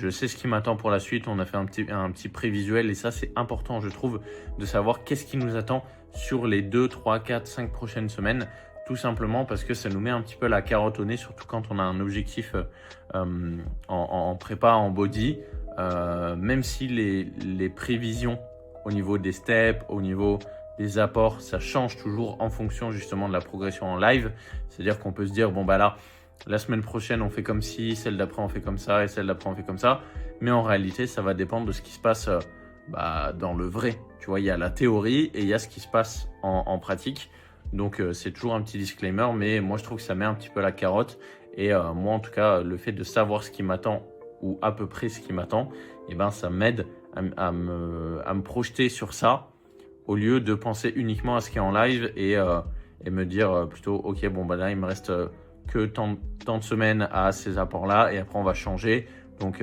je sais ce qui m'attend pour la suite. On a fait un petit prévisuel et ça, c'est important, je trouve, de savoir qu'est-ce qui nous attend sur les 2, 3, 4, 5 prochaines semaines. Tout simplement parce que ça nous met un petit peu la carotte au nez, surtout quand on a un objectif en prépa, en body. Même si les prévisions au niveau des steps, au niveau des apports, ça change toujours en fonction justement de la progression en live. C'est-à-dire qu'on peut se dire, bon bah là, la semaine prochaine on fait comme ci, celle d'après on fait comme ça et celle d'après on fait comme ça. Mais en réalité, ça va dépendre de ce qui se passe dans le vrai. Tu vois, il y a la théorie et il y a ce qui se passe en pratique. Donc c'est toujours un petit disclaimer, mais moi je trouve que ça met un petit peu la carotte. Et moi en tout cas, le fait de savoir ce qui m'attend ou à peu près ce qui m'attend, eh ben, ça m'aide à me projeter sur ça au lieu de penser uniquement à ce qui est en live et me dire plutôt ok bon bah là il me reste que tant de semaines à ces apports là et après on va changer. Donc